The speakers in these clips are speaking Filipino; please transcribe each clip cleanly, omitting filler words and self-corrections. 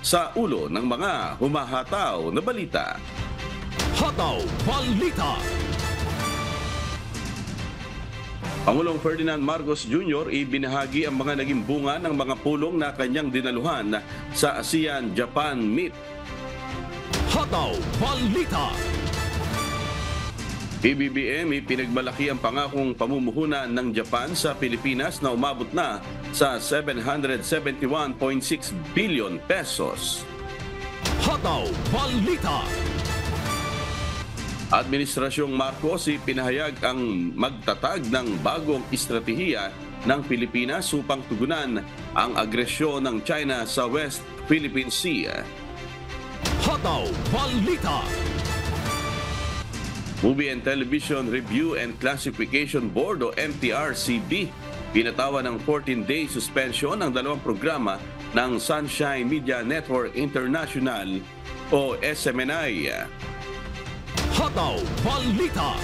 sa ulo ng mga humahataw na balita. Hataw Balita. Pangulong Ferdinand Marcos Jr. ibinahagi ang mga naging bunga ng mga pulong na kanyang dinaluhan sa ASEAN-Japan Meet. Hataw Balita. PBBM ipinagmalaki ang pangakong pamumuhunan ng Japan sa Pilipinas na umabot na sa 771.6 billion pesos. Hataw Balita. Administrasyong Marcos ipinahayag ang magtatag ng bagong estratehiya ng Pilipinas upang tugunan ang agresyon ng China sa West Philippine Sea. Hataw Balita. Movie and Television Review and Classification Board o MTRCB pinatawan ng 14-day suspension ng dalawang programa ng Sunshine Media Network International o SMNI. Hataw Balita.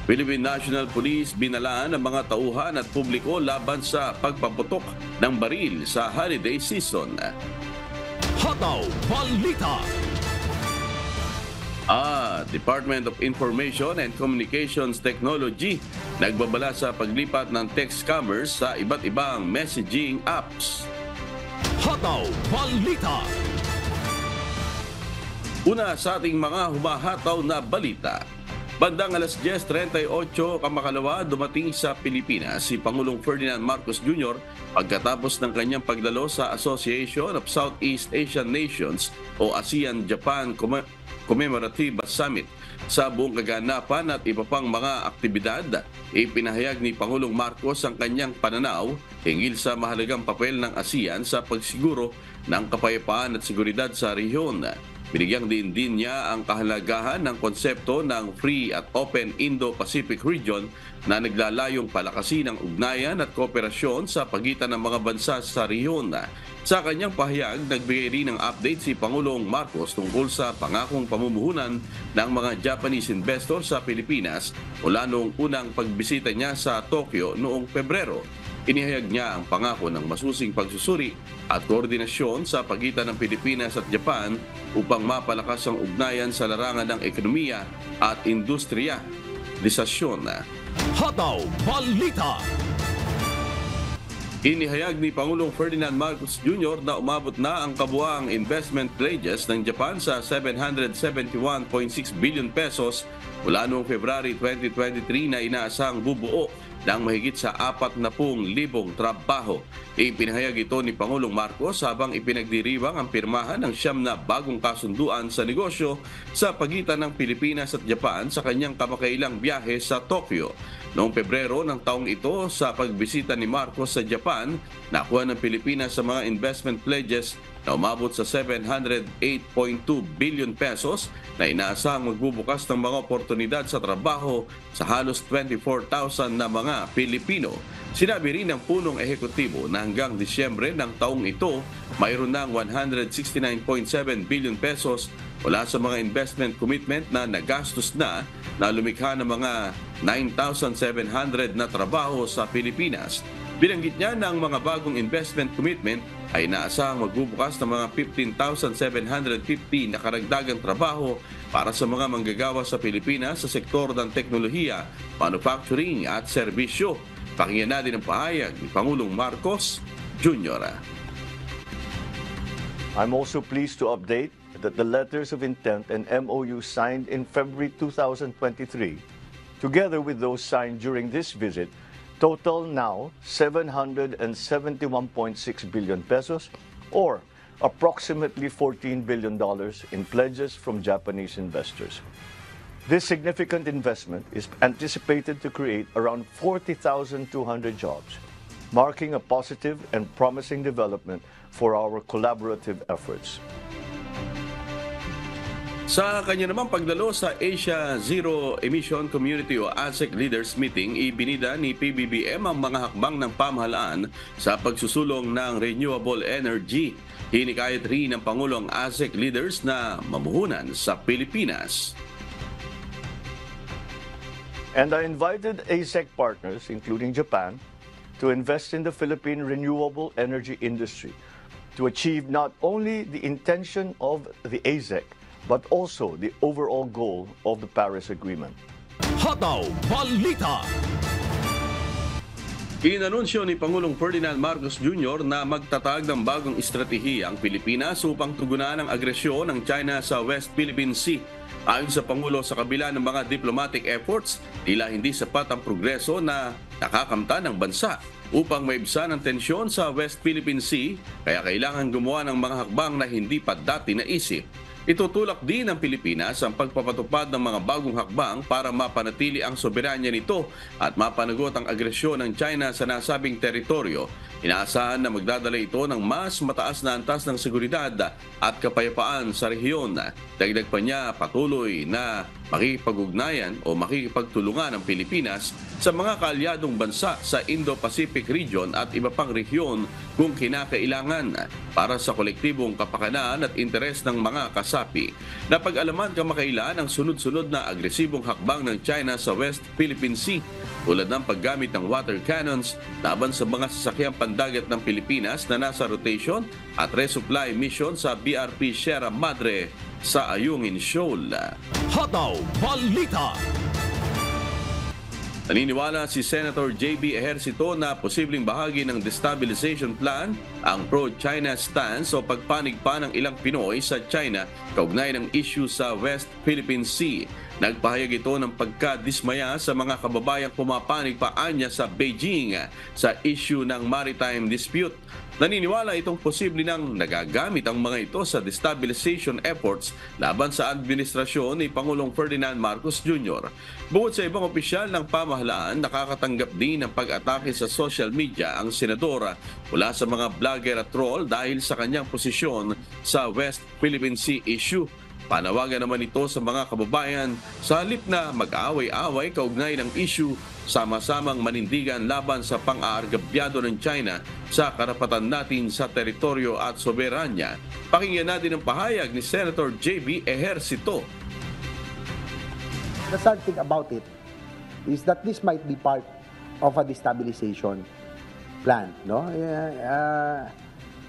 Philippine National Police binalaan ang mga tauhan at publiko laban sa pagpaputok ng baril sa holiday season. Hataw Balita. Department of Information and Communications Technology nagbabala sa paglipat ng text commerce sa iba't ibang messaging apps. Hataw Balita. Una sa ating mga humahataw na balita. Bandang alas 10:38 kamakalawa dumating sa Pilipinas si Pangulong Ferdinand Marcos Jr. pagkatapos ng kanyang pagdalo sa Association of Southeast Asian Nations o ASEAN-Japan Commemorative Summit. Sa buong kaganapan at iba pang mga aktibidad, ipinahayag ni Pangulong Marcos ang kanyang pananaw hinggil sa mahalagang papel ng ASEAN sa pagsiguro ng kapayapaan at seguridad sa rehiyon. Binigyang din niya ang kahalagahan ng konsepto ng Free at Open Indo-Pacific Region na naglalayong palakasin ang ugnayan at kooperasyon sa pagitan ng mga bansa sa rehiyon. Sa kanyang pahayag, nagbigay rin ng update si Pangulong Marcos tungkol sa pangakong pamumuhunan ng mga Japanese investor sa Pilipinas mula noong unang pagbisita niya sa Tokyo noong Pebrero. Inihayag niya ang pangako ng masusing pagsusuri at koordinasyon sa pagitan ng Pilipinas at Japan upang mapalakas ang ugnayan sa larangan ng ekonomiya at industrialisasyon. Hataw Balita. Inihayag ni Pangulong Ferdinand Marcos Jr. na umabot na ang kabuuang investment pledges ng Japan sa 771.6 billion pesos mula noong February 2023 na inaasang bubuo ng mahigit sa 40,000 trabaho. Ipinahayag ito ni Pangulong Marcos habang ipinagdiriwang ang pirmahan ng 9 na bagong kasunduan sa negosyo sa pagitan ng Pilipinas at Japan sa kanyang kamakailang biyahe sa Tokyo. Noong Pebrero ng taong ito, sa pagbisita ni Marcos sa Japan, nakuha ng Pilipinas sa mga investment pledges na umabot sa 708.2 billion pesos na inaasahang magbubukas ng mga oportunidad sa trabaho sa halos 24,000 na mga Pilipino. Sinabi rin ng punong ehekutibo na hanggang Disyembre ng taong ito, mayroon ng 169.7 billion pesos mula sa mga investment commitment na nagastos na lumikha ng mga 9,700 na trabaho sa Pilipinas. Binanggit niya na ang mga bagong investment commitment ay inaasahang magbubukas ng mga 15,750 na karagdagang trabaho para sa mga manggagawa sa Pilipinas sa sektor ng teknolohiya, manufacturing at serbisyo. Pakinggan natin ang pahayag ni Pangulong Marcos Jr. I'm also pleased to update that the letters of intent and MOU signed in February 2023, together with those signed during this visit, total now 771.6 billion pesos or approximately $14 billion in pledges from Japanese investors. This significant investment is anticipated to create around 40,200 jobs, marking a positive and promising development for our collaborative efforts. Sa kanya namang pagdalo sa Asia Zero Emission Community o ASEC Leaders Meeting, ibinida ni PBBM ang mga hakbang ng pamahalaan sa pagsusulong ng renewable energy. Hinikayat rin ng Pangulong ASEC leaders na mamuhunan sa Pilipinas. And I invited ASEC partners, including Japan, to invest in the Philippine renewable energy industry to achieve not only the intention of the ASEC, but also the overall goal of the Paris Agreement. Hataw Balita. Inanunsyo ni Pangulong Ferdinand Marcos Jr. na magtatag ng bagong estratehiya ang Pilipinas upang tugunan ang agresyon ng China sa West Philippine Sea. Ayon sa Pangulo, sa kabila ng mga diplomatic efforts, tila hindi sapat ang progreso na nakakamtan ng bansa upang maibsan ang tensyon sa West Philippine Sea, kaya kailangan gumawa ng mga hakbang na hindi pa dati naisip. Itutulak din ng Pilipinas ang pagpapatupad ng mga bagong hakbang para mapanatili ang soberanya nito at mapanagot ang agresyon ng China sa nasabing teritoryo. Inaasahan na magdadala ito ng mas mataas na antas ng seguridad at kapayapaan sa rehiyon. Dagdag pa niya, patuloy na makikipag-ugnayan o makikipagtulungan ng Pilipinas sa mga kaalyadong bansa sa Indo-Pacific region at iba pang rehiyon kung kinakailangan para sa kolektibong kapakanan at interes ng mga kasapi. Napag-alaman kamakailan ang sunod-sunod na agresibong hakbang ng China sa West Philippine Sea tulad ng paggamit ng water cannons laban sa mga sasakyang pandagat ng Pilipinas na nasa rotation at resupply mission sa BRP Sierra Madre sa Ayungin Shoal. Hataw Balita. Naniniwala si Senator J.B. Ejercito na posibleng bahagi ng destabilization plan ang pro-China stance o pagpanig pa ng ilang Pinoy sa China kaugnay ng issue sa West Philippine Sea. Nagpahayag ito ng pagkadismaya sa mga kababayang pumapanig pa anya sa Beijing sa issue ng maritime dispute. Naniniwala itong posible nang nagagamit ang mga ito sa destabilization efforts laban sa administrasyon ni Pangulong Ferdinand Marcos Jr. Bukod sa ibang opisyal ng pamahalaan, nakakatanggap din ng pag-atake sa social media ang senador mula sa mga vlogger at troll dahil sa kanyang posisyon sa West Philippine Sea issue. Panawagan naman ito sa mga kababayan sa halip na mag-aaway-away kaugnay ng issue, sama-samang manindigan laban sa pang-aargabyado ng China sa karapatan natin sa teritoryo at soberanya. Pakinggan natin ang pahayag ni Senator J.B. Ejercito. The sad thing about it is that this might be part of a destabilization plan, no?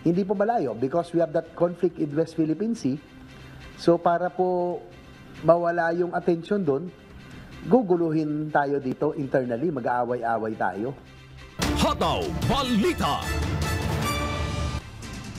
Hindi po malayo because we have that conflict in West Philippine Sea. So para po mawala yung attention doon, guguluhin tayo dito internally, mag-aaway-away tayo. Hataw Balita.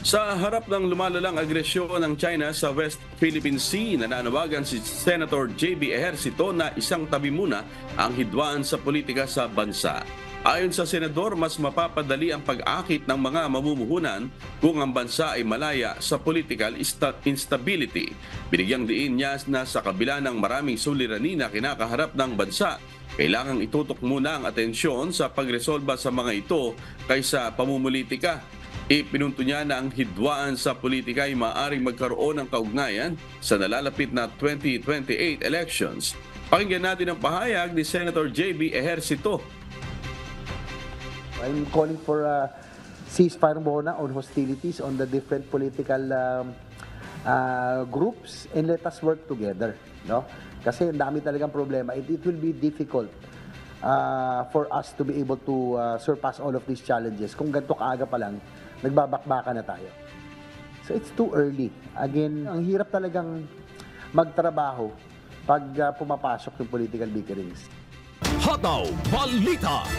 Sa harap ng lumalalang agresyon ng China sa West Philippine Sea, nananawagan si Senator J.B. Ejercito na isang tabi muna ang hidwaan sa politika sa bansa. Ayon sa senador, mas mapapadali ang pag-akit ng mga mamumuhunan kung ang bansa ay malaya sa political instability. Binigyang diin niya na sa kabila ng maraming suliranin na kinakaharap ng bansa, kailangang itutok muna ang atensyon sa pagresolba sa mga ito kaysa pamumulitika. Ipinunto niya na ang hidwaan sa politika ay maaaring magkaroon ng kaugnayan sa nalalapit na 2028 elections. Pakinggan natin ang pahayag ni Senator J.B. Ejercito. I'm calling for a ceasefire muna on hostilities on the different political groups and let us work together, no? Kasi ang dami talagang problema. It will be difficult for us to be able to surpass all of these challenges kung ganito kaaga pa lang nagbabakbaka na tayo. So it's too early. Again, ang hirap talagang magtrabaho pag pumapasok yung political bickerings. Hataw Balita.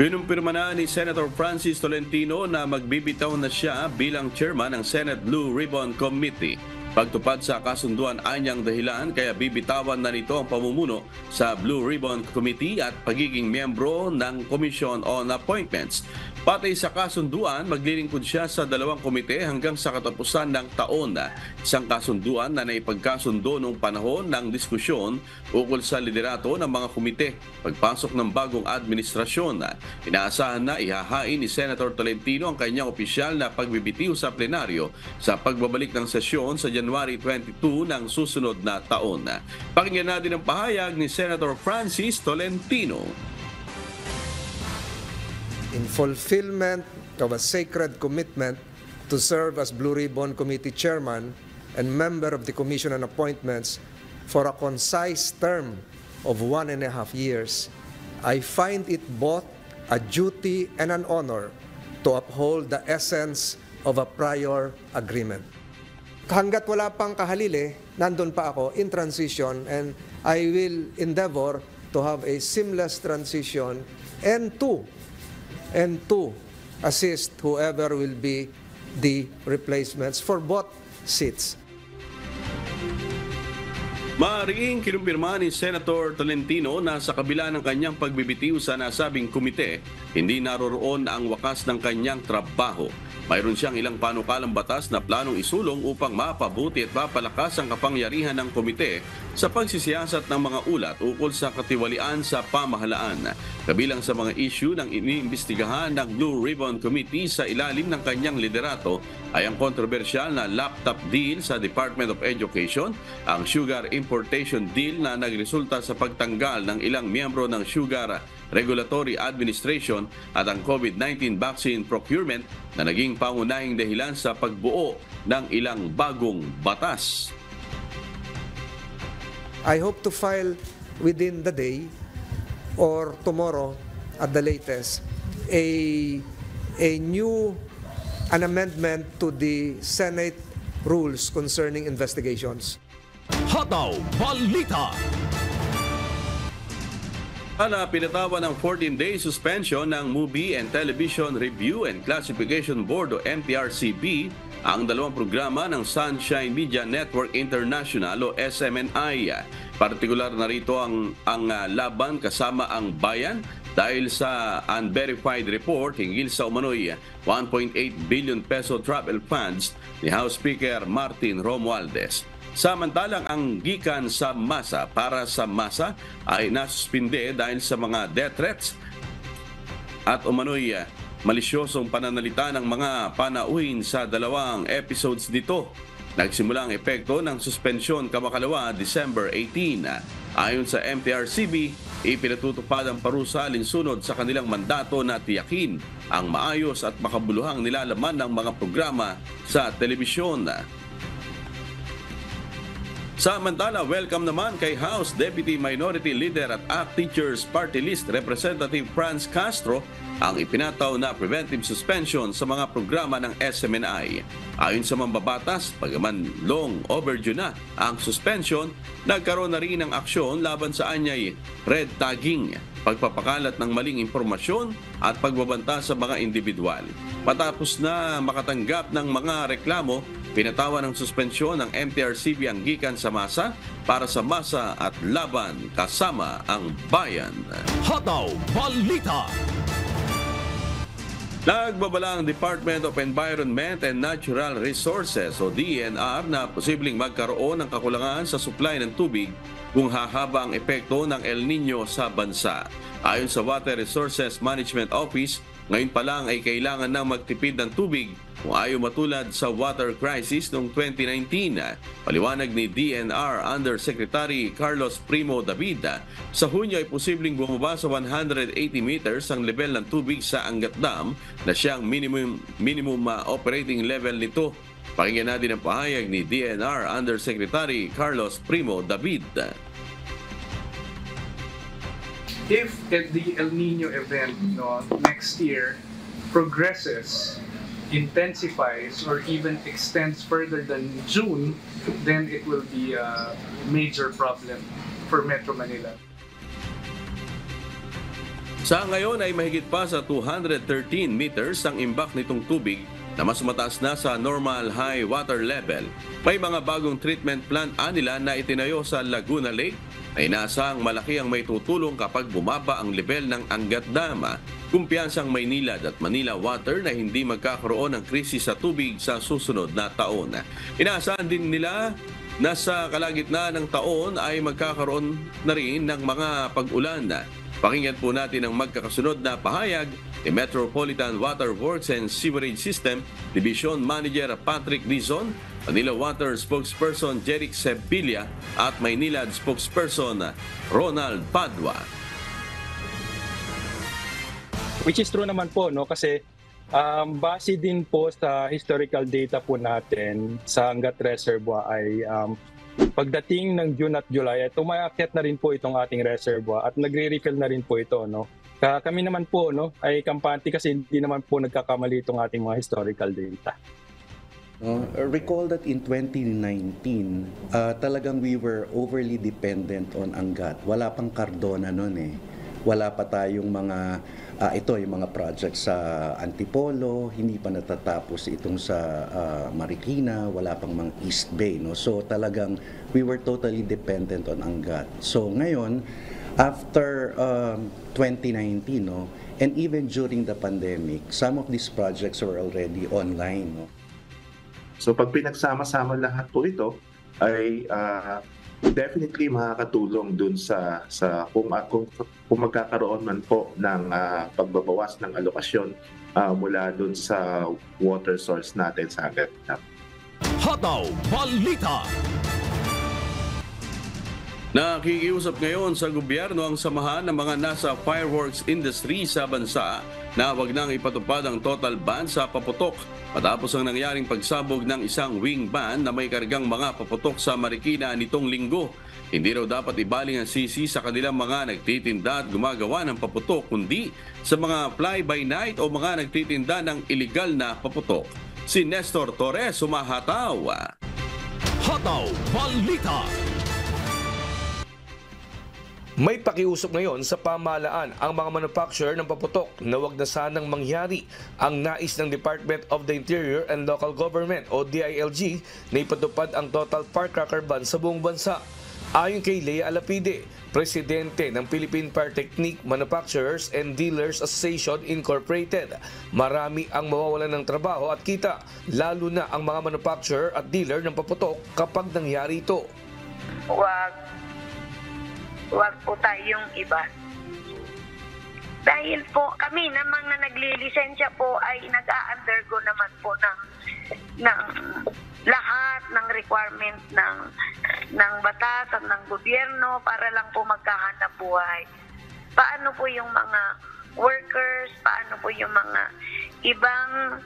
Pinumpirma na ni Senator Francis Tolentino na magbibitaw na siya bilang chairman ng Senate Blue Ribbon Committee. Pagtupad sa kasunduan anyang dahilan kaya bibitawan na nito ang pamumuno sa Blue Ribbon Committee at pagiging miyembro ng Commission on Appointments. Patay sa kasunduan, maglilingkod siya sa dalawang komite hanggang sa katapusan ng taon. Isang kasunduan na naipagkasundo noong panahon ng diskusyon ukol sa liderato ng mga komite pagpasok ng bagong administrasyon. Inaasahan na ihahain ni Senator Tolentino ang kanyang opisyal na pagbibitiw sa plenaryo sa pagbabalik ng sesyon sa January 22 ng susunod na taon. Pakinggan natin ang pahayag ni Senator Francis Tolentino. In fulfillment of a sacred commitment to serve as Blue Ribbon Committee Chairman and member of the Commission on Appointments for a concise term of 1.5 years, I find it both a duty and an honor to uphold the essence of a prior agreement. Hanggat wala pang kahalili, nandun pa ako in transition, and I will endeavor to have a seamless transition and to assist whoever will be the replacements for both seats. Maaaring kinumpirma ni Senator Tolentino na sa kabila ng kanyang pagbibitiw sa nasabing komite, hindi naroroon ang wakas ng kanyang trabaho. Mayroon siyang ilang panukalang batas na planong isulong upang mapabuti at mapalakas ang kapangyarihan ng komite sa pagsisiyasat ng mga ulat ukol sa katiwalian sa pamahalaan. Kabilang sa mga issue ng iniimbestigahan ng Blue Ribbon Committee sa ilalim ng kanyang liderato ay ang kontrobersyal na laptop deal sa Department of Education, ang sugar importation deal na nagresulta sa pagtanggal ng ilang miyembro ng Sugar Regulatory Administration at ang COVID-19 vaccine procurement na naging pangunahing dahilan sa pagbuo ng ilang bagong batas. I hope to file within the day or tomorrow at the latest an amendment to the Senate rules concerning investigations. Hataw Balita. Pinatawan ng 14-day suspension ng Movie and Television Review and Classification Board o MTRCB ang dalawang programa ng Sunshine Media Network International o SMNI. Partikular na rito ang laban kasama ang bayan dahil sa unverified report hinggil sa umano'y 1.8 billion peso travel funds ni House Speaker Martin Romualdez. Samantalang ang gikan sa masa para sa masa ay nasuspinde dahil sa mga death threats at umano'y malisyosong pananalita ng mga panauhin sa dalawang episodes nito. Nagsimula ang epekto ng suspensyon kamakalawa December 18. Ayon sa MTRCB, ipinatutupad ang parusa alinsunod sa kanilang mandato na tiyakin ang maayos at makabuluhang nilalaman ng mga programa sa telebisyon. Samantala, welcome naman kay House Deputy Minority Leader at ACT Teachers Party List Representative Franz Castro ang ipinataw na preventive suspension sa mga programa ng SMNI. Ayon sa mambabatas, bagaman long overdue na ang suspension, nagkaroon na rin ng aksyon laban sa anyay red tagging, pagpapakalat ng maling impormasyon at pagbabanta sa mga individual. Matapos na makatanggap ng mga reklamo, pinatawan ng suspensyon ng MTRCB ang gikan sa masa para sa masa at laban kasama ang bayan. Hataw Balita. Nagbabala ang Department of Environment and Natural Resources o DENR na posibleng magkaroon ng kakulangan sa supply ng tubig kung hahaba ang epekto ng El Nino sa bansa. Ayon sa Water Resources Management Office, ngayon pa lang ay kailangan nang magtipid ng tubig kung ayaw matulad sa water crisis noong 2019. Paliwanag ni DENR Undersecretary Carlos Primo David, sa Hunyo ay posibleng bumaba sa 180 meters ang level ng tubig sa Angat Dam na siyang minimum operating level nito. Pakinggan natin ang pahayag ni DENR Undersecretary Carlos Primo David. If the El Nino event next year progresses, intensifies, or even extends further than June, then it will be a major problem for Metro Manila. Sa ngayon ay mahigit pa sa 213 meters ang imbak nitong tubig na mas mataas na sa normal high water level. May mga bagong treatment plant nila na itinayo sa Laguna Lake na inaasahang malaki ang may tutulong kapag bumaba ang level ng Angat Dam. Kumpiyansang Maynilad at Manila Water na hindi magkakaroon ng krisis sa tubig sa susunod na taon. Inaasahan din nila na sa kalagitnaan ng taon ay magkakaroon na rin ng mga pag-ulan. Pakinggan po natin ang magkakasunod na pahayag ni Metropolitan Water Works and Sewerage System Division Manager Patrick Dizon, Manila Water Spokesperson Jeric Sevilla at Maynilad Spokesperson Ronald Padua. Which is true naman po, no? Kasi base din po sa historical data po natin sa Angat Reservoir ay pagdating ng June at July ay tumayakyat na rin po itong ating reservoir at nagre-refill na rin po ito, no? Kami naman po ay kampante kasi hindi naman po nagkakamali itong ating mga historical data. Recall that in 2019, talagang we were overly dependent on Angat. Wala pang Cardona noon eh. Wala pa tayong mga, yung mga projects sa Antipolo, hindi pa natatapos itong sa Marikina, wala pang mga East Bay. No? So talagang we were totally dependent on Angat. So ngayon, after 2019, and even during the pandemic, some of these projects were already online. No? So pag pinagsama-sama lahat po ito ay definitely makakatulong dun sa kung magkakaroon man po ng pagbabawas ng alokasyon mula dun sa water source natin sa Angat. Hataw Balita. Nakikiusap ngayon sa gobyerno ang samahan ng mga nasa fireworks industry sa bansa na wag nang ipatupad ang total ban sa paputok matapos ang nangyaring pagsabog ng isang wing ban na may kargang mga paputok sa Marikina nitong linggo. Hindi raw dapat ibaling ang sisi sa kanilang mga nagtitinda at gumagawa ng paputok kundi sa mga fly-by-night o mga nagtitinda ng iligal na paputok. Si Nestor Torres humahataw. Hataw Balita. May pakiusap ngayon sa pamahalaan ang mga manufacturer ng paputok na wag na sanang mangyari ang nais ng Department of the Interior and Local Government o DILG na ipatupad ang total firecracker ban sa buong bansa. Ayon kay Lea Alapide, presidente ng Philippine Pyrotechnic Manufacturers and Dealers Association Incorporated, marami ang mawawalan ng trabaho at kita, lalo na ang mga manufacturer at dealer ng paputok kapag nangyari ito. Huwag po tayong iba. Dahil po kami namang na naglilisensya po ay nag-a-undergo naman po ng lahat ng requirement ng batas at ng gobyerno para lang po magkahanap buhay. Paano po yung mga workers, paano po yung mga ibang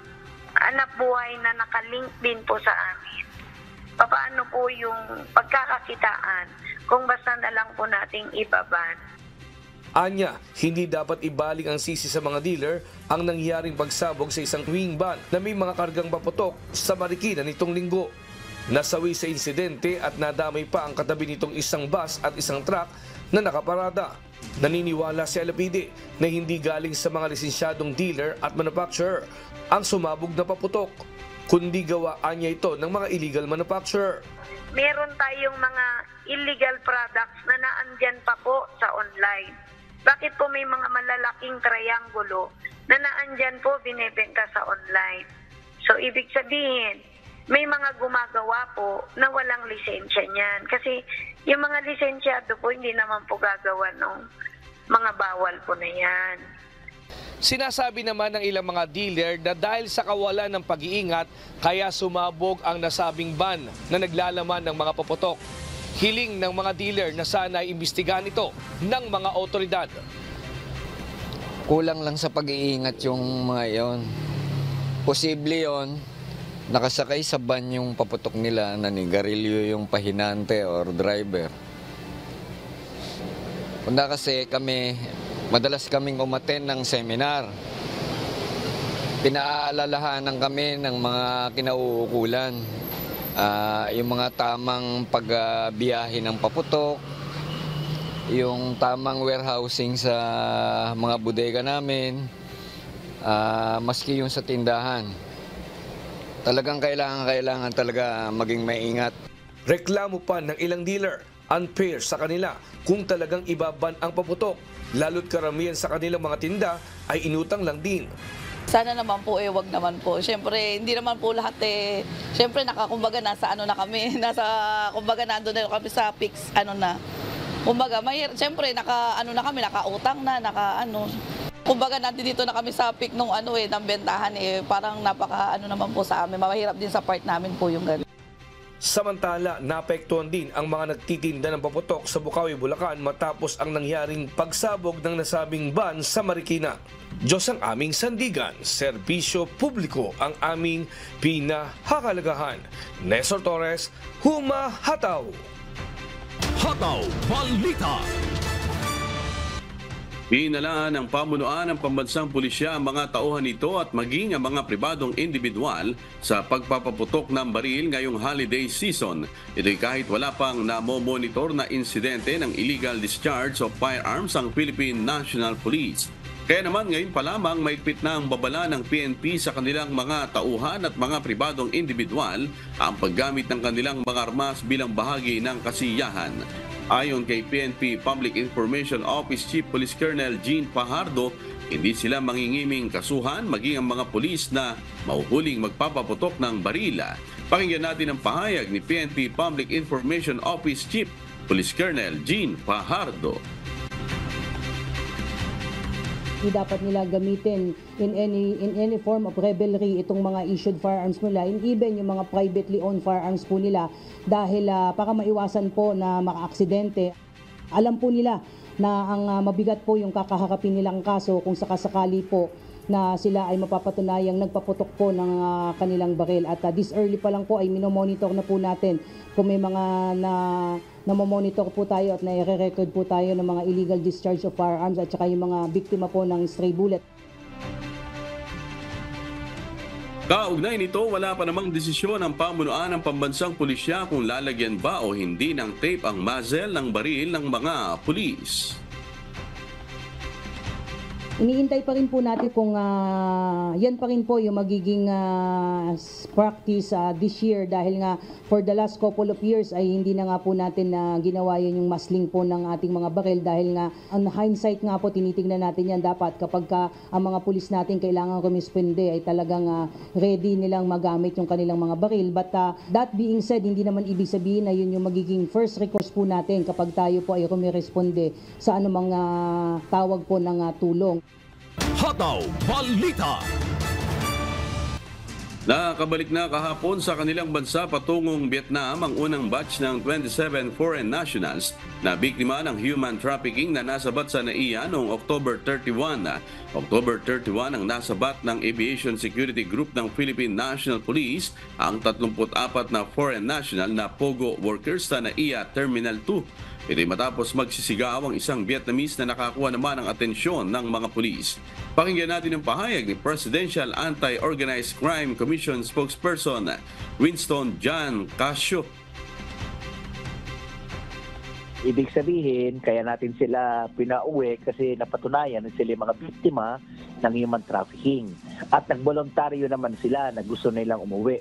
hanap buhay na nakalink din po sa amin? Paano po yung pagkakakitaan kung basta na lang po nating ibaban? Anya, hindi dapat ibaling ang sisi sa mga dealer ang nangyaring pagsabog sa isang wing van na may mga kargang paputok sa Marikina nitong linggo. Nasawi sa insidente at nadamay pa ang katabi nitong isang bus at isang truck na nakaparada. Naniniwala si Alapide na hindi galing sa mga lisensyadong dealer at manufacturer ang sumabog na paputok, kundi gawaan niya ito ng mga illegal manufacturer. Meron tayong mga illegal products na naandyan pa po sa online. Bakit po may mga malalaking triangulo na naandyan po binebenta sa online? So, ibig sabihin, may mga gumagawa po na walang lisensya niyan. Kasi yung mga lisensyado po, hindi naman po gagawa ng mga bawal po na yan. Sinasabi naman ng ilang mga dealer na dahil sa kawalan ng pag-iingat, kaya sumabog ang nasabing van na naglalaman ng mga paputok. Hiling ng mga dealer na sana ay imbestigahan ito ng mga otoridad. Kulang lang sa pag-iingat yung mga yon. Posible yon, nakasakay sa van yung paputok nila, nanigarilyo yung pahinante or driver. Kunda kasi madalas kaming umattend ng seminar. Pinaalalahanan kami ng mga kinauukulan. Yung mga tamang pagbiyahe ng paputok, yung tamang warehousing sa mga bodega namin, maski yung sa tindahan. Talagang kailangan talaga maging maingat. Reklamo pa ng ilang dealer, unfair sa kanila kung talagang ibaban ang paputok, lalo't karamihan sa kanilang mga tinda ay inutang lang din. Sana naman po wag naman po. Siyempre, hindi naman po lahat siyempre kumbaga nasa kami, kumbaga nandoon na kami sa fix na. Kumbaga, siyempre nakautang na, Kumbaga nandito na kami sa peak ng ng bentahan parang naman po sa amin. Mahirap din sa part namin po yung ganun. Samantala, naapektuhan din ang mga nagtitinda ng paputok sa Bukawi, Bulacan matapos ang nangyaring pagsabog ng nasabing van sa Marikina. Diyos ang aming sandigan, serbisyo publiko ang aming pinahakalagahan. Nestor Torres, humahataw! Hataw Balita. Hinalaan ng pamunuan ng pambansang pulisya ang mga tauhan nito at maging ang mga pribadong individual sa pagpapaputok ng baril ngayong holiday season. Ito'y kahit wala pang namomonitor na insidente ng illegal discharge of firearms ang Philippine National Police. Kaya naman ngayon pa lamang maigpit na ang babala ng PNP sa kanilang mga tauhan at mga pribadong individual ang paggamit ng kanilang mga armas bilang bahagi ng kasiyahan. Ayon kay PNP Public Information Office Chief Police Colonel Jean Fajardo, hindi sila mangingiming kasuhan maging ang mga pulis na mahuhuling magpapaputok ng barila. Pakinggan natin ang pahayag ni PNP Public Information Office Chief Police Colonel Jean Fajardo. Hindi dapat nila gamitin in any form of revelry itong mga issued firearms nila, and even yung mga privately owned firearms po nila, dahil para maiwasan po na maka-aksidente. Alam po nila na ang mabigat po yung kakaharapin nilang kaso kung sakasakali po na sila ay mapapatunayang nagpaputok po ng kanilang baril. At this early pa lang po ay minomonitor na po natin kung may mga namomonitor po tayo at nai-record po tayo ng mga illegal discharge of firearms at saka yung mga biktima po ng stray bullet. Kaugnay nito, wala pa namang desisyon ng pamunuan ng pambansang pulisya kung lalagyan ba o hindi ng tape ang muzzle ng baril ng mga pulis. Iniintay pa rin po natin kung yan pa rin po yung magiging practice this year, dahil nga for the last couple of years ay hindi na nga po natin ginawa yun yung musling po ng ating mga baril, dahil nga on hindsight nga po tinitingnan natin yan, dapat kapag ang mga pulis natin kailangan rumisponde ay talagang ready nilang magamit yung kanilang mga baril. But that being said, hindi naman ibig sabihin na yun yung magiging first recourse po natin kapag tayo po ay rumiresponde sa anumang tawag po ng tulong. Hataw Balita. Nakabalik na kahapon sa kanilang bansa patungong Vietnam ang unang batch ng 27 foreign nationals na biktima ng human trafficking na nasabat sa NAIA noong October 31. October 31 ang nasabat ng Aviation Security Group ng Philippine National Police ang 34 na foreign national na POGO workers sa NAIA Terminal 2. Ito'y matapos magsisigaw ang isang Vietnamese na nakakuha naman ng atensyon ng mga pulis. Pakinggan natin ang pahayag ni Presidential Anti-Organized Crime Commission spokesperson Winston John Casio. Ibig sabihin, kaya natin sila pinauwi kasi napatunayan na sila mga biktima ng human trafficking. At nagboluntaryo naman sila na gusto nilang umuwi.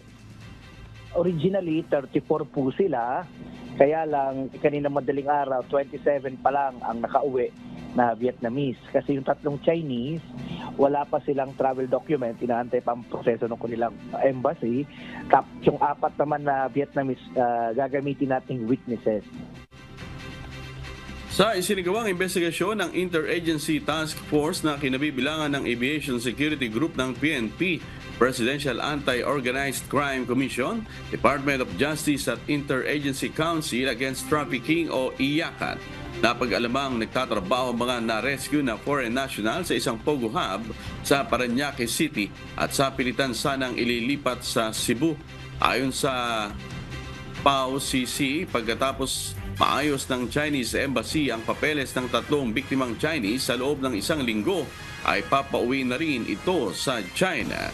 Originally, 34 po sila. Kaya lang, kanina madaling araw, 27 pa lang ang nakauwi na Vietnamese. Kasi yung 3 Chinese, wala pa silang travel document, inaantay pa ang proseso ng kanilang embassy. Yung 4 naman na Vietnamese, gagamitin nating witnesses. Sa isinagawang investigasyon ng Interagency Task Force na kinabibilangan ng Aviation Security Group ng PNP, Presidential Anti-Organized Crime Commission, Department of Justice at Interagency Council Against Trafficking o IACAT, napag-alamang nagtatrabaho ang mga na-rescue na foreign national sa isang POGO hub sa Parañaque City at sa pilitan sanang ililipat sa Cebu. Ayon sa PAO-CC, pagkatapos maayos ng Chinese Embassy ang papeles ng 3 biktimang Chinese sa loob ng 1 linggo, ay papauwi na rin ito sa China.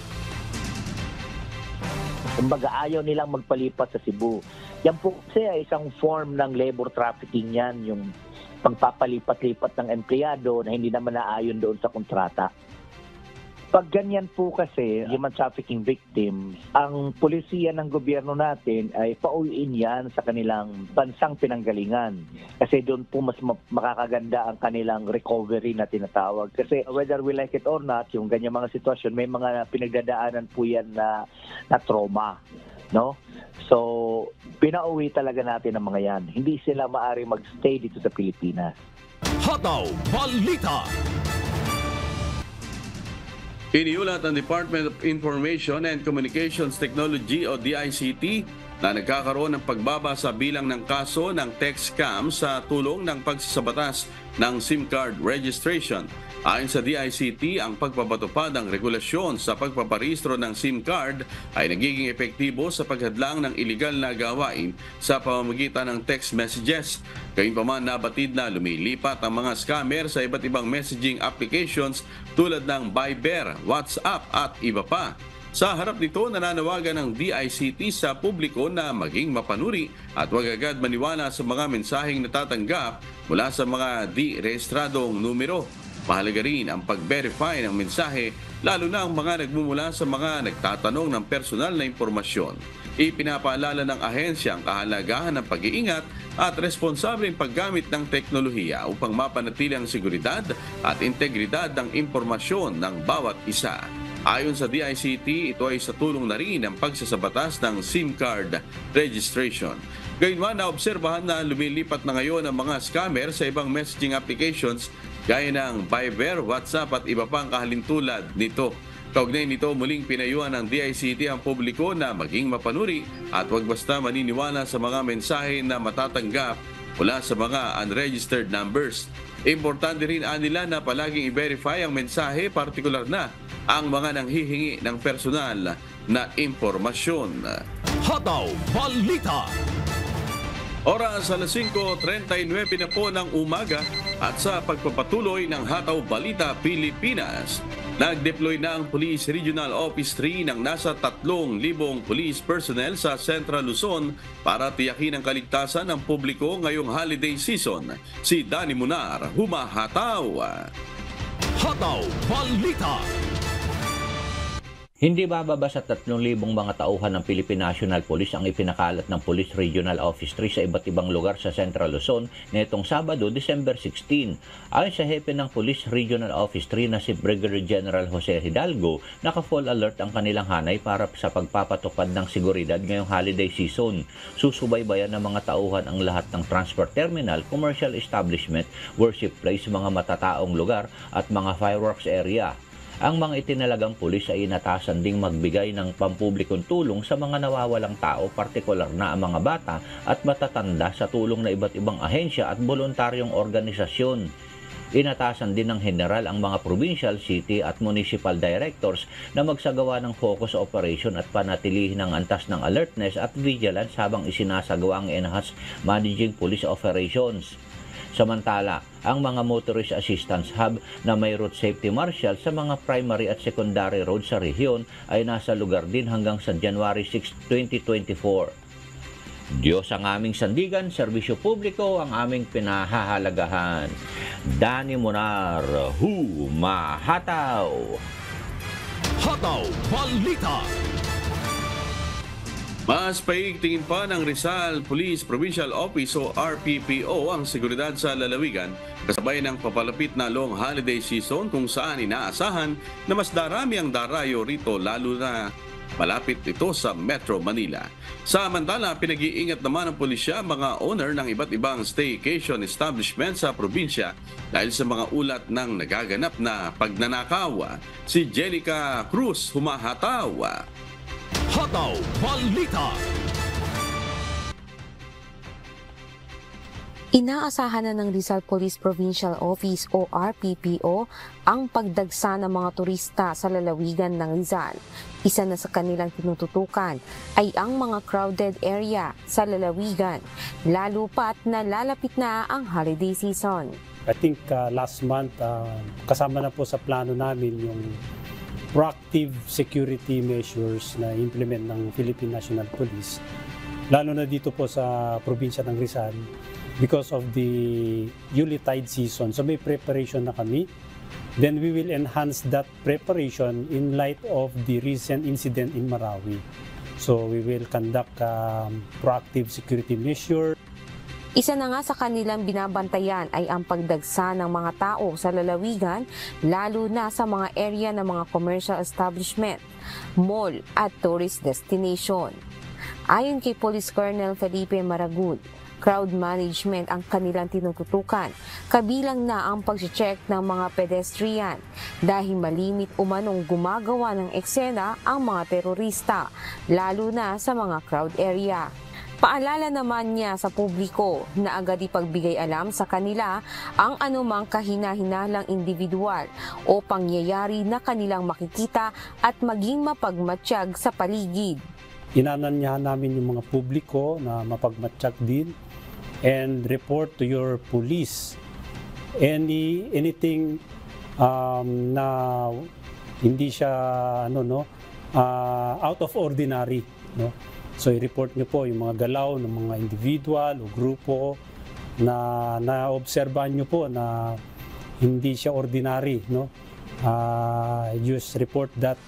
Kumbaga ayaw nilang magpalipat sa Cebu. Yan po kasi ay isang form ng labor trafficking yan, yung pagpapalipat-lipat ng empleyado na hindi naman naayon doon sa kontrata. Pag ganyan po kasi, human trafficking victims, ang pulisiya ng gobyerno natin ay pauwiin yan sa kanilang bansang pinanggalingan. Kasi doon po mas makakaganda ang kanilang recovery na tinatawag. Kasi whether we like it or not, yung ganyan mga sitwasyon, may mga pinagdadaanan po yan na trauma. No? So, pinauwi talaga natin ang mga yan. Hindi sila maaari magstay dito sa Pilipinas. Hataw Balita. Iniulat ng Department of Information and Communications Technology o DICT na nagkakaroon ng pagbaba sa bilang ng kaso ng text scam sa tulong ng pagsasabatas ng SIM card registration. Ayon sa DICT, ang pagpapatupad ng regulasyon sa pagpaparehistro ng SIM card ay nagiging epektibo sa paghadlang ng iligal na gawain sa pamamagitan ng text messages. Gayunpaman, nabatid na lumilipat ang mga scammer sa iba't ibang messaging applications tulad ng Viber, WhatsApp at iba pa. Sa harap nito, nananawagan ng DICT sa publiko na maging mapanuri at huwag agad maniwala sa mga mensaheng natatanggap mula sa mga di-rehistradong numero. Mahalaga rin ang pag-verify ng mensahe, lalo na ang mga nagmumula sa mga nagtatanong ng personal na impormasyon. Ipinapaalala ng ahensya ang kahalagahan ng pag-iingat at responsableng paggamit ng teknolohiya upang mapanatili ang seguridad at integridad ng impormasyon ng bawat isa. Ayon sa DICT, ito ay sa tulong na rin ng pagsasabatas ng SIM card registration. Gayunman, naobserbahan na lumilipat na ngayon ang mga scammer sa ibang messaging applications gaya ng Viber, WhatsApp at iba pang kahalintulad nito. Kaugnay nito, muling pinayuhan ng DICT ang publiko na maging mapanuri at huwag basta maniniwala sa mga mensahe na matatanggap mula sa mga unregistered numbers. Importante rin nila na palaging i-verify ang mensahe, partikular na ang mga nanghihingi ng personal na impormasyon. Hataw Balita. Oras alas 5:39 na po ng umaga at sa pagpapatuloy ng Hataw Balita Pilipinas, nag-deploy na ang Police Regional Office 3 ng nasa 3,000 police personnel sa Central Luzon para tiyakin ang kaligtasan ng publiko ngayong holiday season. Si Danny Munar, humahataw. Hataw Balita. Hindi bababa sa 3,000 mga tauhan ng Philippine National Police ang ipinakalat ng Police Regional Office 3 sa iba't ibang lugar sa Central Luzon nitong Sabado, December 16. Ayon sa hepe ng Police Regional Office 3 na si Brigadier General Jose Hidalgo, naka-full alert ang kanilang hanay para sa pagpapatupad ng seguridad ngayong holiday season. Susubaybayan ng mga tauhan ang lahat ng transport terminal, commercial establishment, worship place, mga matataong lugar at mga fireworks area. Ang mga itinalagang pulis ay inatasan ding magbigay ng pampublikong tulong sa mga nawawalang tao, partikular na ang mga bata at matatanda sa tulong na iba't ibang ahensya at voluntaryong organisasyon. Inatasan din ng general ang mga provincial, city at municipal directors na magsagawa ng focus operation at panatilihin ang antas ng alertness at vigilance habang isinasagawa ang enhanced managing police operations. Samantala, ang mga motorist assistance hub na may route safety marshal sa mga primary at secondary roads sa rehiyon ay nasa lugar din hanggang sa January 6, 2024. Diyos ang aming sandigan, serbisyo publiko ang aming pinahahalagahan. Danny Munar, humahataw. Hataw Balita. Mas paigtingin pa ng Rizal Police Provincial Office o RPPO ang seguridad sa lalawigan kasabay ng papalapit na long holiday season kung saan inaasahan na mas darami ang darayo rito lalo na malapit ito sa Metro Manila. Samantala, pinag-iingat naman ng pulisya mga owner ng iba't ibang staycation establishment sa probinsya dahil sa mga ulat ng nagaganap na pagnanakaw. Si Jellica Cruz, humahataw. Hataw Balita. Inaasahan na ng Rizal Police Provincial Office o RPPO ang pagdagsa ng mga turista sa lalawigan ng Rizal. Isa na sa kanilang tinututukan ay ang mga crowded area sa lalawigan, lalo pat na lalapit na ang holiday season. I think last month kasama na po sa plano namin yung proactive security measures na implement ng Philippine National Police, lalo na dito po sa probinsya ng Rizal because of the Yuletide season. So may preparation na kami. Then we will enhance that preparation in light of the recent incident in Marawi. So we will conduct proactive security measures. Isa na nga sa kanilang binabantayan ay ang pagdagsa ng mga tao sa lalawigan, lalo na sa mga area ng mga commercial establishment, mall at tourist destination. Ayon kay Police Colonel Felipe Maragud, crowd management ang kanilang tinututukan, kabilang na ang pag-check ng mga pedestrian dahil malimit umanong gumagawa ng eksena ang mga terorista, lalo na sa mga crowd area. Paalala naman niya sa publiko na agad ipagbigay alam sa kanila ang anumang kahina-hinalang individual o pangyayari na kanilang makikita at maging mapagmatsyag sa paligid. Inananyahan namin yung mga publiko na mapagmatsyag din and report to your police anything na hindi siya out of ordinary, no? So i-report nyo po yung mga galaw ng mga individual o grupo na naobserbahan nyo po na hindi siya ordinary, no? Just report that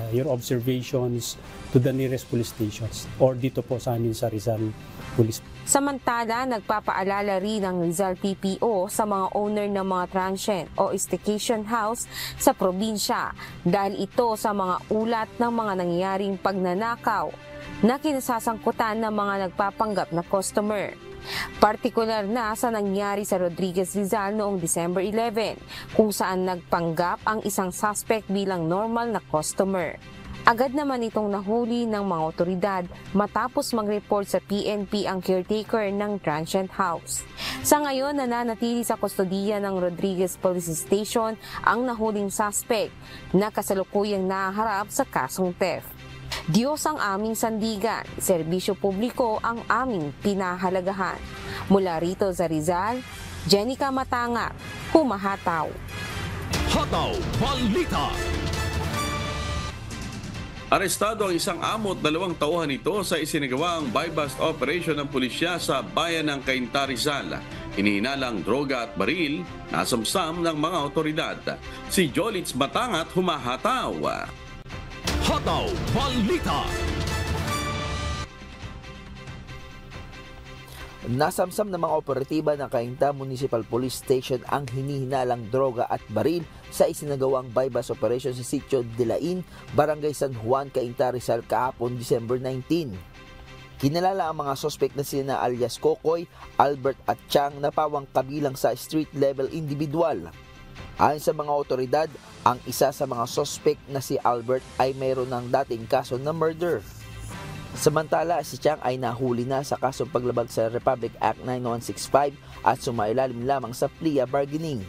your observations to the nearest police stations or dito po sa amin sa Rizal Police. Samantala, nagpapaalala rin ang Rizal PPO sa mga owner ng mga transient o staycation house sa probinsya dahil ito sa mga ulat ng mga nangyayaring pagnanakaw na kinasasangkutan ng mga nagpapanggap na customer. Partikular na sa nangyari sa Rodriguez Rizal noong December 11 kung saan nagpanggap ang isang suspect bilang normal na customer. Agad naman itong nahuli ng mga otoridad matapos mag-report sa PNP ang caretaker ng transient house. Sa ngayon, nananatili sa kustodiya ng Rodriguez Police Station ang nahuling suspect na kasalukuyang naharap sa kasong theft. Diyos ang aming sandigan, serbisyo publiko ang aming pinahalagahan. Mula rito sa Rizal, Jenica Matanga, humahataw. Hataw Balita. Arestado ang isang amo at 2 tauhan nito sa isinagawang buy-bust operation ng pulisya sa bayan ng Cainta, Rizal. Hinihinalang droga at baril na samsam ng mga otoridad. Si Jolitz Matangat, humahataw. Hataw Balita. Nasamsam ng mga operatiba ng Cainta Municipal Police Station ang hinihinalang droga at baril sa isinagawang buy-bust operation sa Sitio Dilain, Barangay San Juan, Cainta, Rizal kahapon December 19. Kinalala ang mga suspect na sina alias Kokoy, Albert at Chang na pawang kabilang sa street level individual. Ayon sa mga otoridad, ang isa sa mga suspect na si Albert ay mayroon ng dating kaso na murder. Samantala, si Chang ay nahuli na sa kasong paglabag sa Republic Act 9165 at sumailalim lamang sa plea bargaining.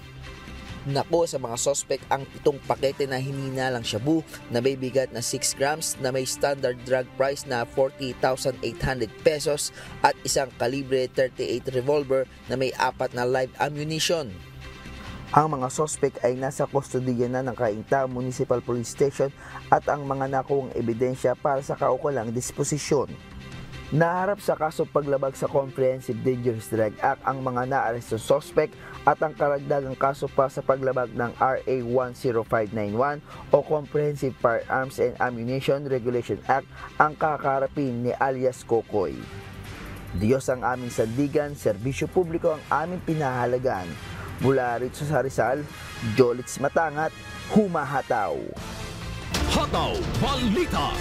Nakuha sa mga suspect ang 7 pakete na hinihinalang shabu na may bigat na 6 grams na may standard drug price na 40,800 pesos at isang kalibre 38 revolver na may 4 na live ammunition. Ang mga suspect ay nasa kustodiya na ng Cainta Municipal Police Station at ang mga nakuhang ebidensya para sa kaukulang disposisyon. Naharap sa kaso paglabag sa Comprehensive Dangerous Drug Act ang mga naaresto suspect at ang karagdagang kaso pa sa paglabag ng RA 10591 o Comprehensive Firearms and Ammunition Regulation Act ang kakaharapin ni alias Kokoy. Diyos ang aming sandigan, serbisyo publiko ang aming pinahalagaan. Mula rito sa Rizal, Jolitz Matangat, humahataw. Hataw Balita.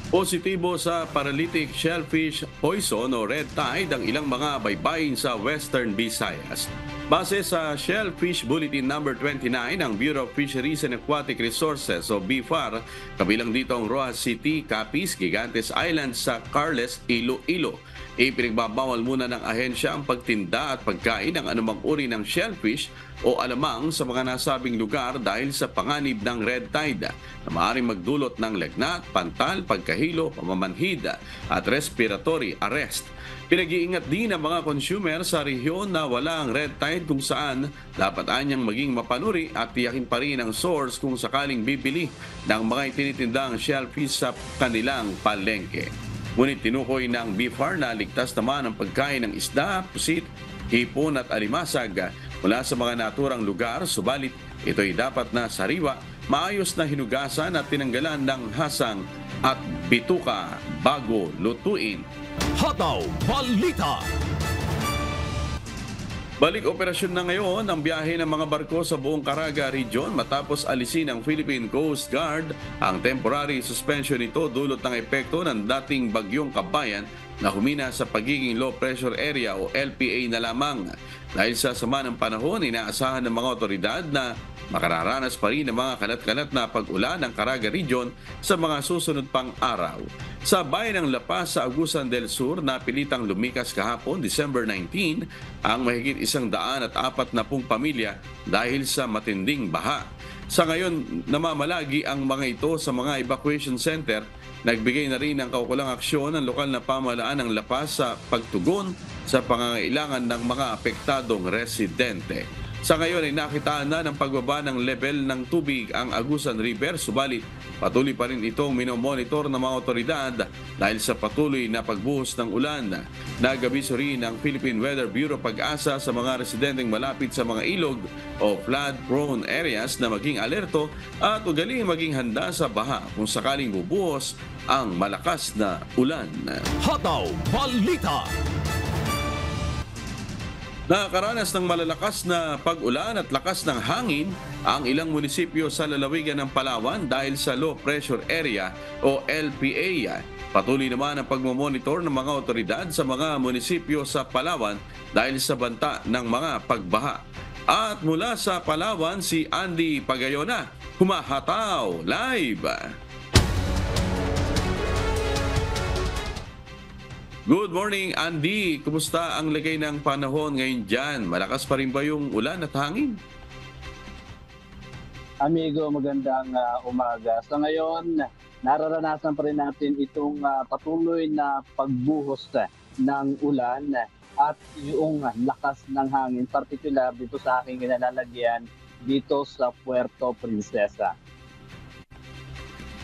Positibo sa paralytic shellfish poison o red tide ang ilang mga baybayin sa Western Visayas. Base sa Shellfish Bulletin No. 29 ng Bureau of Fisheries and Aquatic Resources o BFAR, kabilang dito ang Rojas City, Capiz, Gigantes Island sa Carles, Iloilo. Ipinagbabawal muna ng ahensya ang pagtinda at pagkain ng anumang uri ng shellfish o alamang sa mga nasabing lugar dahil sa panganib ng red tide na maaaring magdulot ng lagnat, pantal, pagkahilo, pamamanhid at respiratory arrest. Pinag-iingat din ang mga consumer sa rehiyon na wala ang red tide kung saan dapat anyang maging mapanuri at tiyakin pa rin ang source kung sakaling bibili ng mga itinitindang shellfish sa kanilang palengke. Ngunit tinukoy ng BFAR na ligtas naman ang pagkain ng isda, pusit, hipon at alimasag mula sa mga naturang lugar, subalit ito'y dapat na sariwa, maayos na hinugasan at tinanggalan ng hasang at bituka bago lutuin. Hataw Balita. Balik operasyon na ngayon ang biyahe ng mga barko sa buong Caraga Region matapos alisin ng Philippine Coast Guard. Ang temporary suspension nito dulot ng epekto ng dating bagyong Kabayan na humina sa pagiging low pressure area o LPA na lamang. Dahil sa sama ng panahon, inaasahan ng mga otoridad na makararanas pa rin ng mga kalat-kalat na pag-ulan ng Caraga Region sa mga susunod pang araw. Sa bayan ng La Paz sa Agusan del Sur, napilitang lumikas kahapon, December 19, ang mahigit 140 pamilya dahil sa matinding baha. Sa ngayon, namamalagi ang mga ito sa mga evacuation center. Nagbigay na rin ng kaukulang aksyon ng lokal na pamahalaan ng La Paz sa pagtugon sa pangangailangan ng mga apektadong residente. Sa ngayon ay nakitaan na ng pagbaba ng level ng tubig ang Agusan River, subalit patuloy pa rin itong minomonitor ng mga otoridad dahil sa patuloy na pagbuhos ng ulan. Nag-abiso rin ng Philippine Weather Bureau Pag-asa sa mga residenteng malapit sa mga ilog o flood-prone areas na maging alerto at ugaling maging handa sa baha kung sakaling bubuhos ang malakas na ulan. Hataw Balita. Nakakaranas ng malalakas na pag-ulan at lakas ng hangin ang ilang munisipyo sa lalawigan ng Palawan dahil sa low pressure area o LPA. Patuloy naman ang pagmomonitor ng mga otoridad sa mga munisipyo sa Palawan dahil sa banta ng mga pagbaha. At mula sa Palawan, si Andy Pagayona, humahataw live. Good morning, Andy. Kumusta ang lagay ng panahon ngayon dyan? Malakas pa rin ba yung ulan at hangin? Amigo, magandang umaga. Sa ngayon, nararanasan pa rin natin itong patuloy na pagbuhos ng ulan at yung lakas ng hangin, particular dito sa aking kinalalagyan dito sa Puerto Princesa.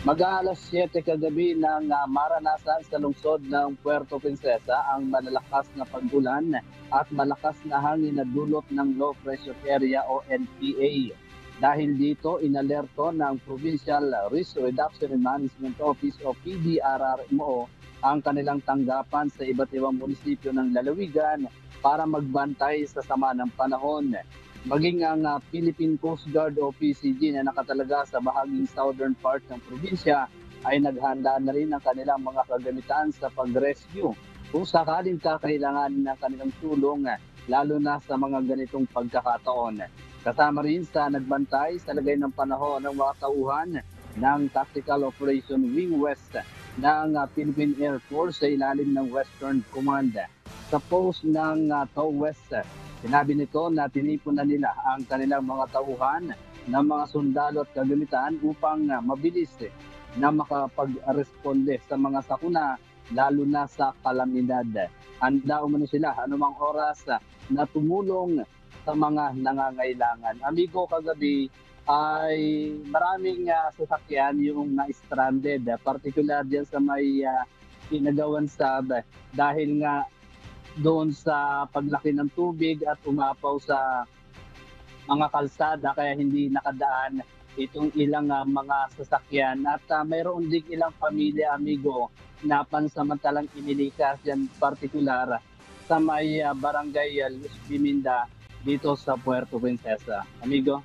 Mag-aalas 7 kagabi nang maranasan sa lungsod ng Puerto Princesa ang malalakas na pag-ulan at malakas na hangin na dulot ng low pressure area o LPA. Dahil dito, inalerto ng Provincial Risk Reduction and Management Office o PDRRMO ang kanilang tanggapan sa iba't ibang munisipyo ng lalawigan para magbantay sa sama ng panahon. Maging ang Philippine Coast Guard o PCG na nakatalaga sa bahaging southern part ng probinsya ay naghanda na rin ang kanilang mga kagamitan sa pag-rescue kung sakaling kakailangan ng kanilang tulong lalo na sa mga ganitong pagkakataon. Kasama rin sa nagbantay sa lagay ng panahon ng mga tauhan ng Tactical Operation Wing West ng Philippine Air Force sa ilalim ng Western Command. Sa post ng TOW West, sinabi nito na tinipon na nila ang kanilang mga tauhan ng mga sundalo at kagamitan upang mabilis na makapag-responde sa mga sakuna lalo na sa kalamidad. Handa umano sila anumang oras na tumulong sa mga nangangailangan. Amigo, kagabi ay maraming sasakyan yung na-stranded, particular diyan sa may Inagawan Sab dahil nga doon sa paglaki ng tubig at umapaw sa mga kalsada kaya hindi nakadaan itong ilang mga sasakyan at mayroon din ilang pamilya, amigo, na pansamantalang inilikas yan partikular sa may barangay Luz Biminda dito sa Puerto Princesa. Amigo?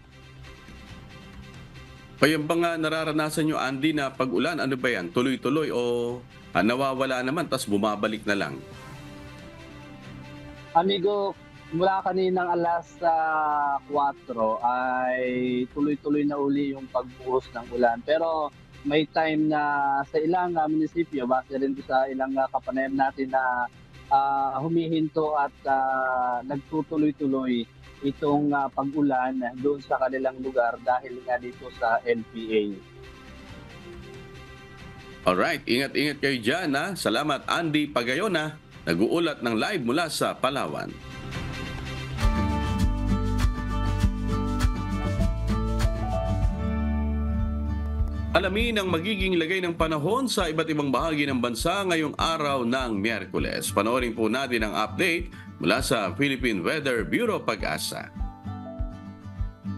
Kaya ba nga nararanasan nyo, Andy, na pag-ulan, ano ba yan? Tuloy-tuloy o nawawala naman tas bumabalik na lang? Amigo, mula kaninang alas 4 ay tuloy-tuloy na uli yung pagbuhos ng ulan. Pero may time na sa ilang munisipyo, base rin sa ilang kapanayam natin na humihinto at nagtutuloy-tuloy itong pag-ulan doon sa kanilang lugar dahil nga dito sa LPA. Alright, ingat-ingat kayo dyan, ha? Salamat, Andy Pagayona. Nag-uulat ng live mula sa Palawan. Alamin ang magiging lagay ng panahon sa iba't ibang bahagi ng bansa ngayong araw ng Miyerkules. Panoorin po natin ang update mula sa Philippine Weather Bureau Pag-asa.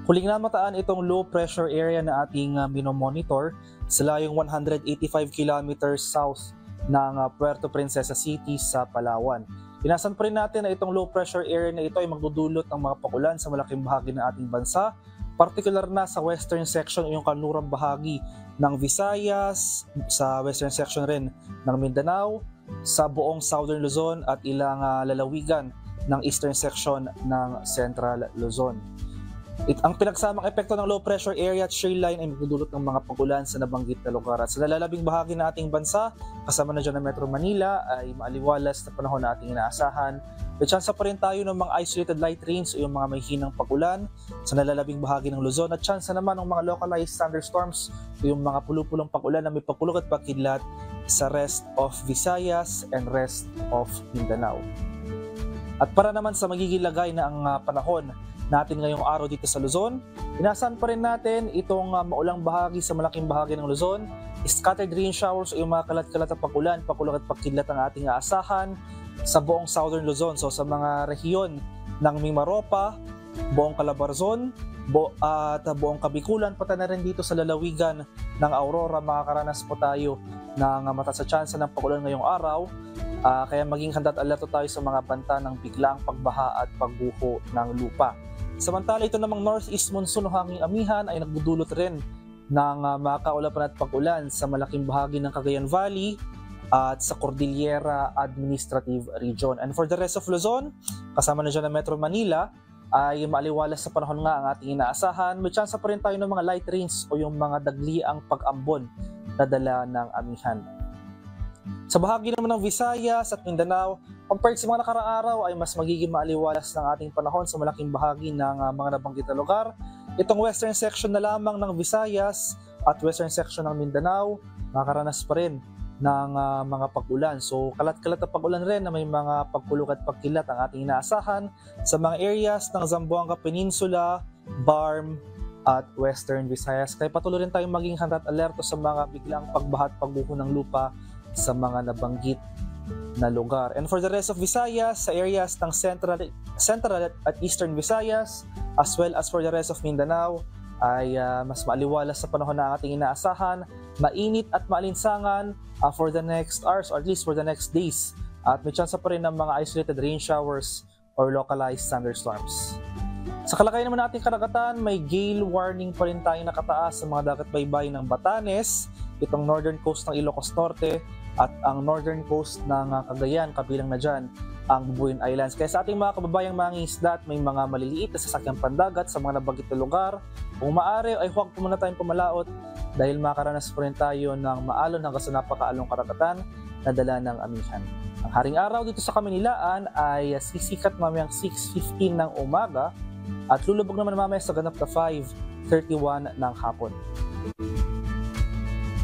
Huling namataan itong low pressure area na ating minomonitor sa layong 185 kilometers south ng Puerto Princesa City sa Palawan. Inasan pa rin natin na itong low pressure area na ito ay magdudulot ng mga pagulan sa malaking bahagi ng ating bansa, particular na sa western section o yung kanlurang bahagi ng Visayas, sa western section rin ng Mindanao, sa buong southern Luzon at ilang lalawigan ng eastern section ng Central Luzon. Ang pinagsamang epekto ng low pressure area at shear line ay magdudulot ng mga pag-ulan sa nabanggit na lugar. At sa nalalabing bahagi ng ating bansa, kasama na dyan ng Metro Manila, ay maaliwalas na panahon na ating inaasahan. May tsansa pa rin tayo ng mga isolated light rains o yung mga may hinang pag-ulan sa nalalabing bahagi ng Luzon. At tsansa naman ng mga localized thunderstorms o yung mga pulupulong pag-ulan na may pagkulog at pagkidlat sa rest of Visayas and rest of Mindanao. At para naman sa magiging lagay na ang panahon natin ngayong araw dito sa Luzon, inasahan pa rin natin itong maulang bahagi sa malaking bahagi ng Luzon, scattered rain showers o yung mga kalat-kalat na pag-ulan, pagkulog at pagkidlat ang ating aasahan sa buong Southern Luzon. So sa mga rehiyon ng Mimaropa, buong Calabarzon, at buong Kabikulan, pati na rin dito sa lalawigan ng Aurora, makakaranas po tayo ng mataas sa tsansa ng pag-ulan ngayong araw. Kaya maging handa at alerto tayo sa mga banta ng biglaang pagbaha at pagguho ng lupa. Samantala, ito namang northeast monsoon o hanging amihan ay nagdudulot rin ng makaulapan at pag-ulan sa malaking bahagi ng Cagayan Valley at sa Cordillera Administrative Region. And for the rest of Luzon, kasama na dyan ng Metro Manila, ay maaliwalas sa panahon nga ang ating inaasahan. May tsansa pa rin tayo ng mga light rains o yung mga dagliang pag-ambon na dala ng amihan. Sa bahagi naman ng Visayas at Mindanao, compared sa mga nakaraang araw ay mas magiging maaliwalas ng ating panahon sa malaking bahagi ng mga nabanggit na lugar. Itong western section na lamang ng Visayas at western section ng Mindanao, makakaranas pa rin ng mga pag-ulan. So kalat-kalat na pag-ulan rin na may mga pagkulog at pagkilat ang ating inaasahan sa mga areas ng Zamboanga Peninsula, Barm at Western Visayas. Kaya patuloy rin tayong maging handa at alerto sa mga biglang pagbaha at pagguho ng lupa sa mga nabanggit na lugar. And for the rest of Visayas, sa areas ng Central at Eastern Visayas, as well as for the rest of Mindanao, ay mas maaliwalas sa panahon na ating inaasahan, mainit at maalinsangan for the next hours or at least for the next days. At may chance pa rin ng mga isolated rain showers or localized thunderstorms. Sa kalagayan naman nating karagatan, may gale warning pa rin tayong nakataas sa mga dagat baybay ng Batanes, itong northern coast ng Ilocos Norte, at ang northern coast ng Cagayan, kabilang na dyan ang Bubuin Islands. Kaya sa ating mga kababayang mangingisda at may mga maliliit na sasakyang pandagat sa mga nabanggit na lugar, kung maaari ay huwag po muna tayong pumalaot dahil makaranas po rin tayo ng maalon hanggang sa napakaalong karagatan na dala ng amihan. Ang haring araw dito sa Kamunilaan ay sisikat mamayang 6:15 ng umaga at lulubog naman mamaya sa ganap na 5:31 ng hapon.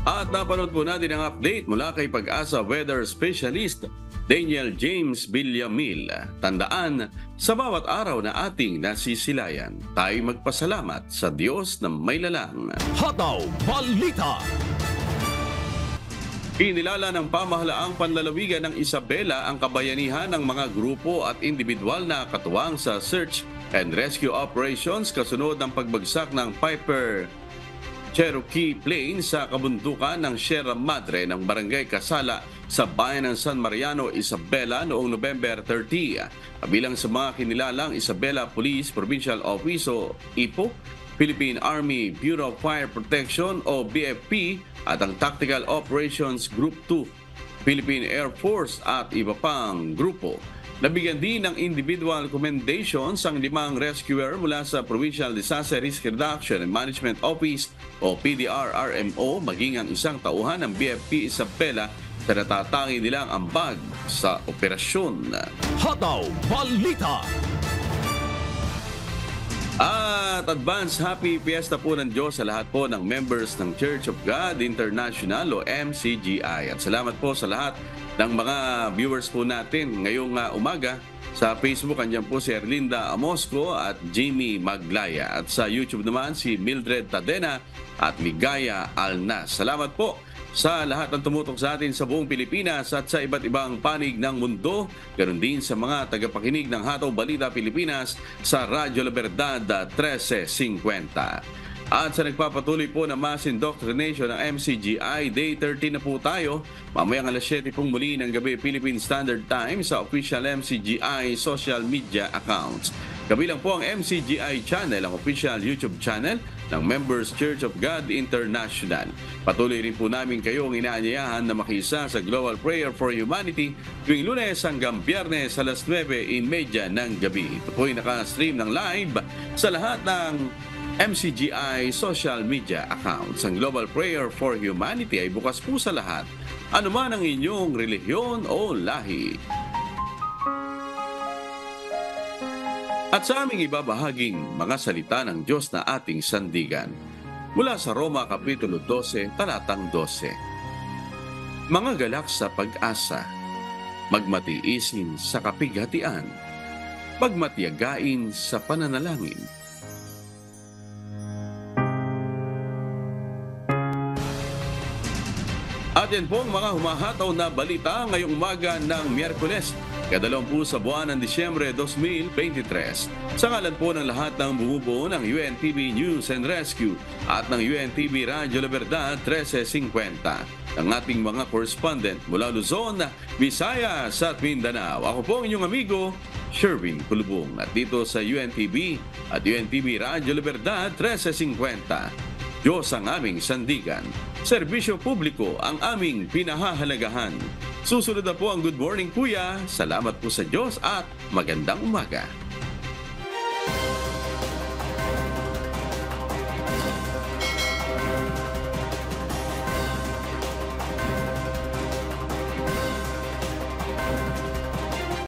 At napanood po natin ang update mula kay Pag-asa Weather Specialist Daniel James Villamil. Tandaan, sa bawat araw na ating nasisilayan, tayo magpasalamat sa Diyos na may lalang. Hataw Balita. Kinilala ng pamahalaang panlalawigan ng Isabela ang kabayanihan ng mga grupo at individual na katuwang sa search and rescue operations kasunod ng pagbagsak ng Piper Cherokee plane sa kabundukan ng Sierra Madre ng Barangay Casala sa bayan ng San Mariano, Isabela noong November 30. Kabilang sa mga kinilalang Isabela Police Provincial Office o IPO, Philippine Army Bureau of Fire Protection o BFP at ang Tactical Operations Group 2, Philippine Air Force at iba pang grupo. Nabigyan din ng individual commendations ang 5 rescuer mula sa Provincial Disaster Risk Reduction and Management Office o PDR-RMO maging ang isang tauhan ng BFP Isabela na natatangi nilang ambag sa operasyon. Hataw Balita. At advance happy fiesta po ng Diyos sa lahat po ng members ng Church of God International o MCGI. At salamat po sa lahat ng mga viewers po natin ngayong umaga. Sa Facebook, andyan po si Erlinda Amosco at Jamie Maglaya. At sa YouTube naman si Mildred Tadena at Ligaya Alnas. Salamat po sa lahat ng tumutok sa atin sa buong Pilipinas at sa iba't ibang panig ng mundo. Ganon din sa mga tagapakinig ng Hataw Balita Pilipinas sa Radyo La Verdad 1350. At sa nagpapatuloy po na mass indoctrination ng MCGI, Day 13 na po tayo. Mamayang alas 7 pong muli ng gabi Philippine Standard Time sa official MCGI social media accounts. Kabilang po ang MCGI channel, ang official YouTube channel ng Members Church of God International. Patuloy rin po namin kayong inaanyayahan na makisa sa Global Prayer for Humanity tuwing Lunes hanggang Biyernes alas 9:30 ng gabi. Ito po ay naka-stream ng live sa lahat ng MCGI social media accounts. Ang Global Prayer for Humanity ay bukas po sa lahat, anuman ang inyong relihiyon o lahi. At sa aming ibabahaging mga salita ng Diyos na ating sandigan, mula sa Roma Kapitulo 12, talatang 12. Mga galak sa pag-asa, magmatiisin sa kapighatian, magmatiyagain sa pananalangin. At yan po ang mga humahataw na balita ngayong umaga ng Miyerkules, kadalawampu sa buwan ng Disyembre 2023. Sa ngalan po ng lahat ng bumubuo ng UNTV News and Rescue at ng UNTV Radyo La Verdad 1350, ng ating mga correspondent mula Luzon, Visayas at Mindanao. Ako po ang inyong amigo, Sherwin Kulubong. At dito sa UNTV at UNTV Radyo La Verdad 1350, Diyos ang aming sandigan. Serbisyo publiko ang aming pinahahalagahan. Susunod na po ang Good Morning Kuya. Salamat po sa Diyos at magandang umaga.